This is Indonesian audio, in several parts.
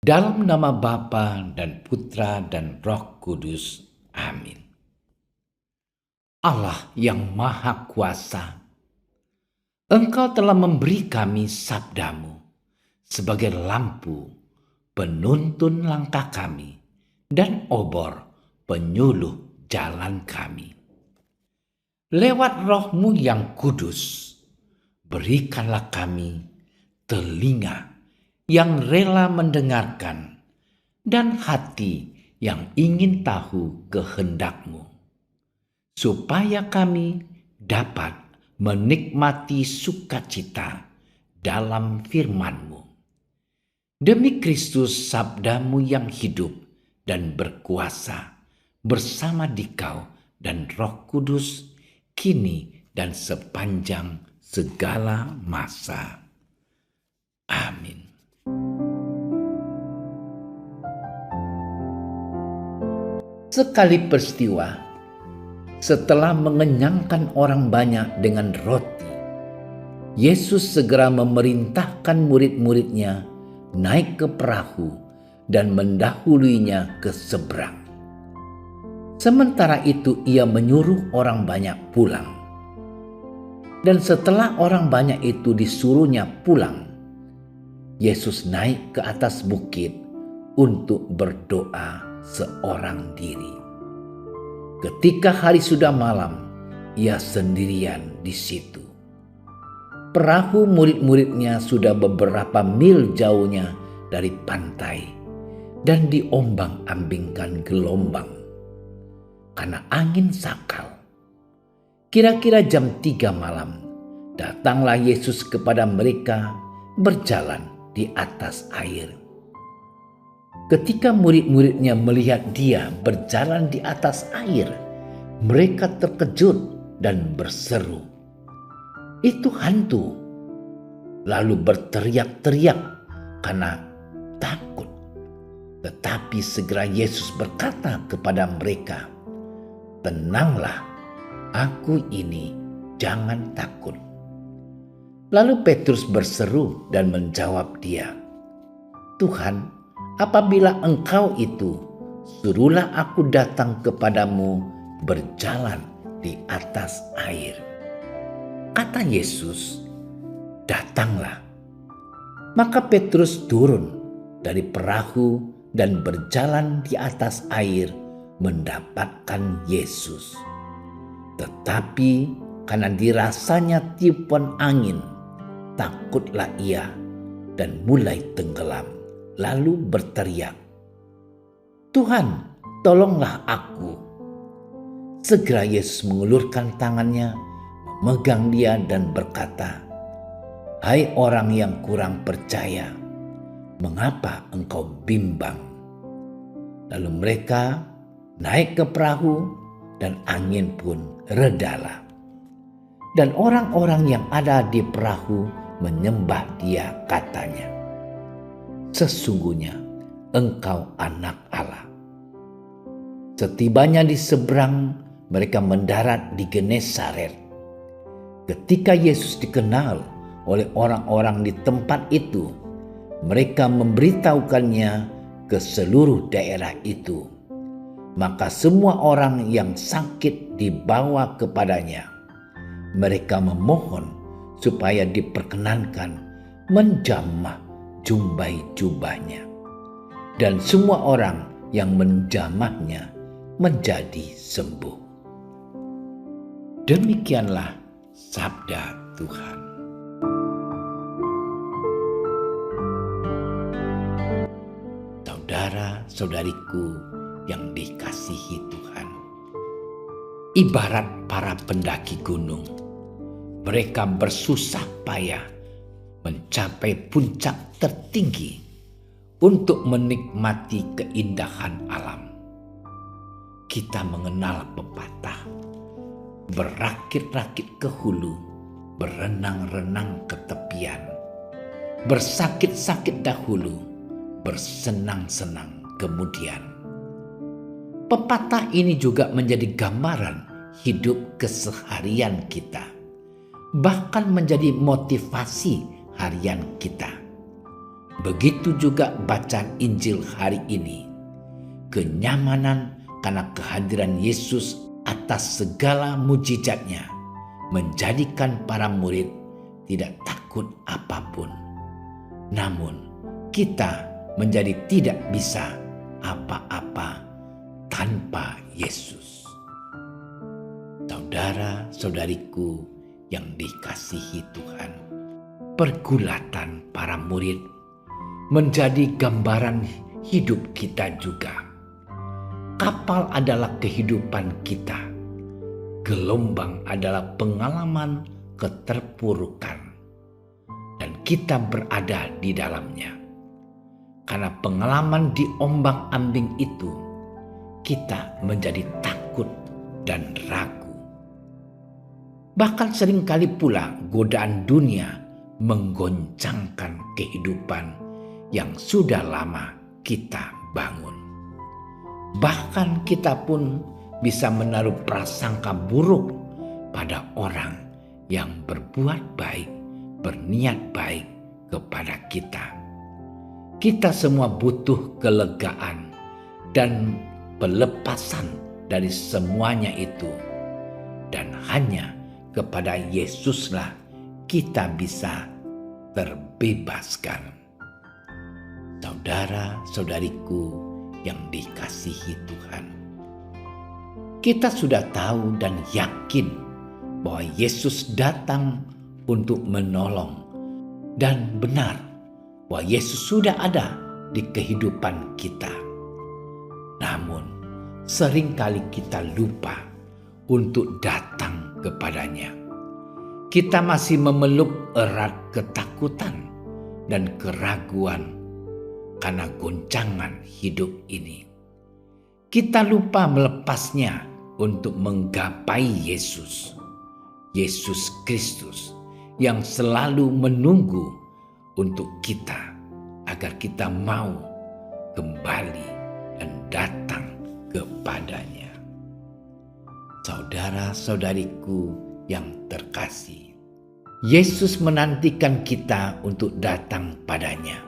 Dalam nama Bapa dan Putra dan Roh Kudus. Amin. Allah yang Maha Kuasa, Engkau telah memberi kami sabdamu sebagai lampu penuntun langkah kami dan obor penyuluh jalan kami. Lewat Roh-Mu yang kudus, berikanlah kami telinga yang rela mendengarkan dan hati yang ingin tahu kehendak-Mu, supaya kami dapat menikmati sukacita dalam firman-Mu. Demi Kristus sabda-Mu yang hidup dan berkuasa bersama Dikau dan Roh Kudus, kini dan sepanjang segala masa. Amin. Sekali peristiwa, setelah mengenyangkan orang banyak dengan roti, Yesus segera memerintahkan murid-muridnya naik ke perahu dan mendahuluinya ke seberang. Sementara itu ia menyuruh orang banyak pulang. Dan setelah orang banyak itu disuruhnya pulang, Yesus naik ke atas bukit untuk berdoa seorang diri. Ketika hari sudah malam, ia sendirian di situ. Perahu murid-muridnya sudah beberapa mil jauhnya dari pantai dan diombang-ambingkan gelombang karena angin sakal. Kira-kira jam 3 malam, datanglah Yesus kepada mereka berjalan di atas air. Ketika murid-muridnya melihat dia berjalan di atas air, mereka terkejut dan berseru, "Itu hantu!" Lalu berteriak-teriak karena takut. Tetapi segera Yesus berkata kepada mereka, "Tenanglah, aku ini, jangan takut." Lalu Petrus berseru dan menjawab dia, "Tuhan, apabila Engkau itu, suruhlah aku datang kepadamu berjalan di atas air." Kata Yesus, "Datanglah." Maka Petrus turun dari perahu dan berjalan di atas air mendapatkan Yesus. Tetapi karena dirasanya tiupan angin, takutlah ia dan mulai tenggelam. Lalu berteriak, "Tuhan, tolonglah aku." Segera Yesus mengulurkan tangannya, memegang dia dan berkata, "Hai orang yang kurang percaya, mengapa engkau bimbang?" Lalu mereka naik ke perahu dan angin pun redalah. Dan orang-orang yang ada di perahu menyembah dia, katanya, "Sesungguhnya Engkau Anak Allah." Setibanya di seberang, mereka mendarat di Genesaret. Ketika Yesus dikenal oleh orang-orang di tempat itu, mereka memberitahukannya ke seluruh daerah itu. Maka semua orang yang sakit dibawa kepadanya. Mereka memohon supaya diperkenankan menjamah jubahnya. Dan semua orang yang menjamahnya menjadi sembuh. Demikianlah sabda Tuhan. Saudara-saudariku yang dikasihi Tuhan, ibarat para pendaki gunung, mereka bersusah payah mencapai puncak tertinggi untuk menikmati keindahan alam. Kita mengenal pepatah, berakit-rakit ke hulu, berenang-renang ke tepian, bersakit-sakit dahulu, bersenang-senang kemudian. Pepatah ini juga menjadi gambaran hidup keseharian kita, bahkan menjadi motivasi harian kita. Begitu juga bacaan Injil hari ini. Kenyamanan karena kehadiran Yesus atas segala mujizatnya menjadikan para murid tidak takut apapun. Namun kita menjadi tidak bisa apa-apa tanpa Yesus. Saudara-saudariku yang dikasihi Tuhan, pergulatan para murid menjadi gambaran hidup kita juga. Kapal adalah kehidupan kita. Gelombang adalah pengalaman keterpurukan. Dan kita berada di dalamnya. Karena pengalaman diombang-ambing itu, kita menjadi takut dan ragu. Bahkan seringkali pula godaan dunia menggoncangkan kehidupan yang sudah lama kita bangun. Bahkan kita pun bisa menaruh prasangka buruk pada orang yang berbuat baik, berniat baik kepada kita. Kita semua butuh kelegaan dan pelepasan dari semuanya itu. Dan hanya kepada Yesuslah kita bisa terbebaskan. Saudara-saudariku yang dikasihi Tuhan, kita sudah tahu dan yakin bahwa Yesus datang untuk menolong, dan benar bahwa Yesus sudah ada di kehidupan kita. Namun seringkali kita lupa untuk datang kepadanya. Kita masih memeluk erat ketakutan dan keraguan karena goncangan hidup ini. Kita lupa melepasnya untuk menggapai Yesus Kristus yang selalu menunggu untuk kita agar kita mau kembali dan datang kepadanya. Saudara-saudariku yang terkasih, Yesus menantikan kita untuk datang padanya.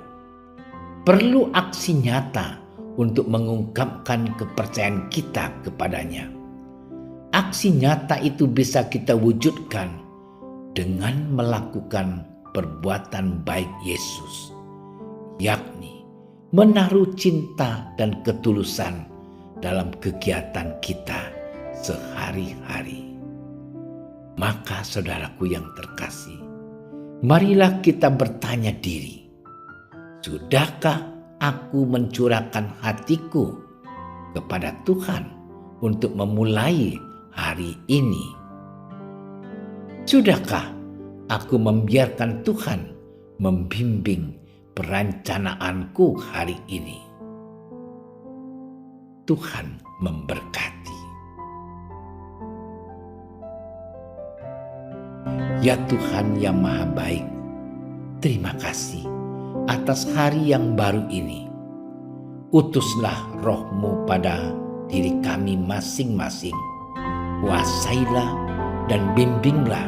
Perlu aksi nyata untuk mengungkapkan kepercayaan kita kepadanya. Aksi nyata itu bisa kita wujudkan dengan melakukan perbuatan baik Yesus, yakni menaruh cinta dan ketulusan dalam kegiatan kita sehari-hari. Maka saudaraku yang terkasih, marilah kita bertanya diri, sudahkah aku mencurahkan hatiku kepada Tuhan untuk memulai hari ini? Sudahkah aku membiarkan Tuhan membimbing perencanaanku hari ini? Tuhan memberkati. Ya Tuhan yang Maha Baik, terima kasih atas hari yang baru ini. Utuslah Roh-Mu pada diri kami masing-masing. Kuasailah dan bimbinglah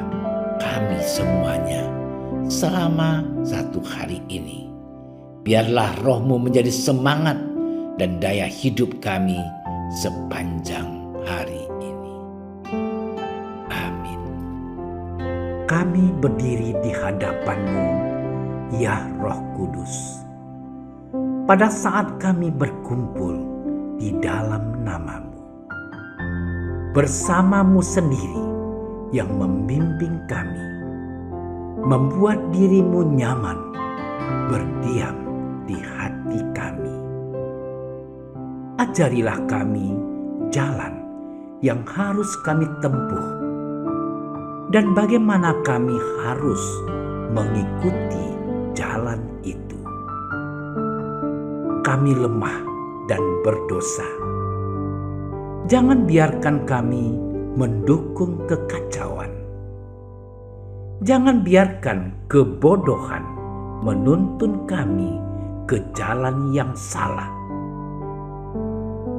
kami semuanya selama satu hari ini. Biarlah Roh-Mu menjadi semangat dan daya hidup kami sepanjang hari ini. Amin. Kami berdiri di hadapan-Mu, ya Roh Kudus, pada saat kami berkumpul di dalam nama-Mu. Bersama-Mu sendiri yang membimbing kami, membuat diri-Mu nyaman berdiam di hati kami. Ajarilah kami jalan yang harus kami tempuh dan bagaimana kami harus mengikuti jalan itu. Kami lemah dan berdosa. Jangan biarkan kami mendukung kekacauan. Jangan biarkan kebodohan menuntun kami ke jalan yang salah.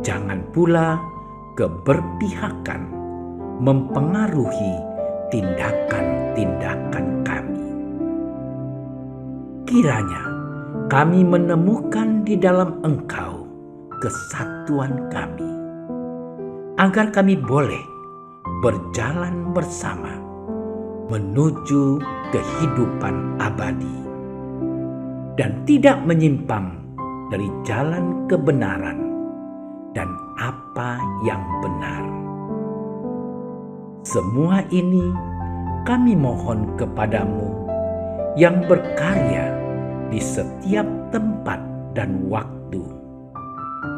Jangan pula keberpihakan mempengaruhi tindakan-tindakan kami. Kiranya kami menemukan di dalam Engkau kesatuan kami, agar kami boleh berjalan bersama menuju kehidupan abadi dan tidak menyimpang dari jalan kebenaran dan apa yang benar. Semua ini kami mohon kepadamu yang berkarya di setiap tempat dan waktu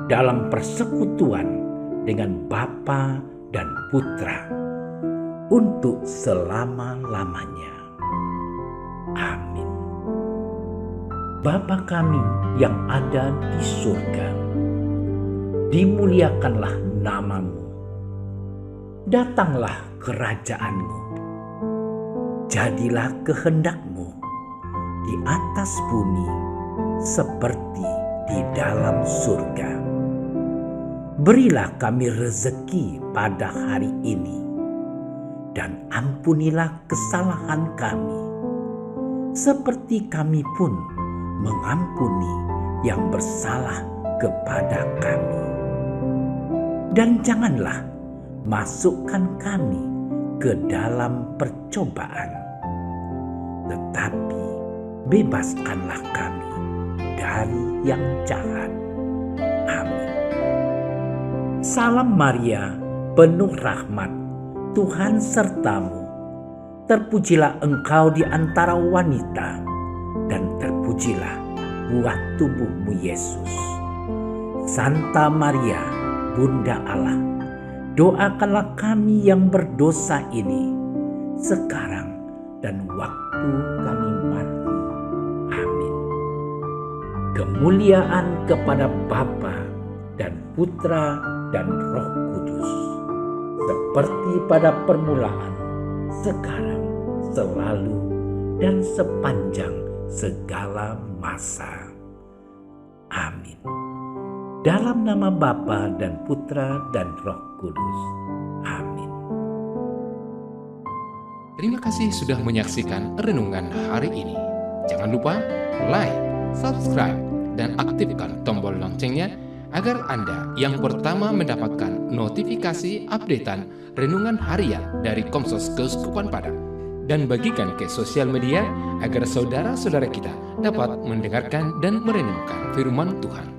dalam persekutuan dengan Bapa dan Putra untuk selama-lamanya. Amin. Bapa kami yang ada di surga, dimuliakanlah namamu. Datanglah kerajaan-Mu. Jadilah kehendak-Mu di atas bumi seperti di dalam surga. Berilah kami rezeki pada hari ini, dan ampunilah kesalahan kami, seperti kami pun mengampuni yang bersalah kepada kami. Dan janganlah masukkan kami ke dalam percobaan, tetapi bebaskanlah kami dari yang jahat. Amin. Salam Maria, penuh rahmat, Tuhan sertamu. Terpujilah engkau di antara wanita, dan terpujilah buah tubuhmu Yesus. Santa Maria, Bunda Allah, doakanlah kami yang berdosa ini, sekarang dan waktu kami mati. Amin. Kemuliaan kepada Bapa dan Putra dan Roh Kudus, seperti pada permulaan, sekarang, selalu, dan sepanjang segala masa. Amin. Dalam nama Bapa dan Putra dan Roh Kudus. Amin. Terima kasih sudah menyaksikan renungan hari ini. Jangan lupa like, subscribe, dan aktifkan tombol loncengnya agar Anda yang pertama mendapatkan notifikasi updatean renungan harian dari Komsos Keuskupan Padang. Dan bagikan ke sosial media agar saudara-saudara kita dapat mendengarkan dan merenungkan firman Tuhan.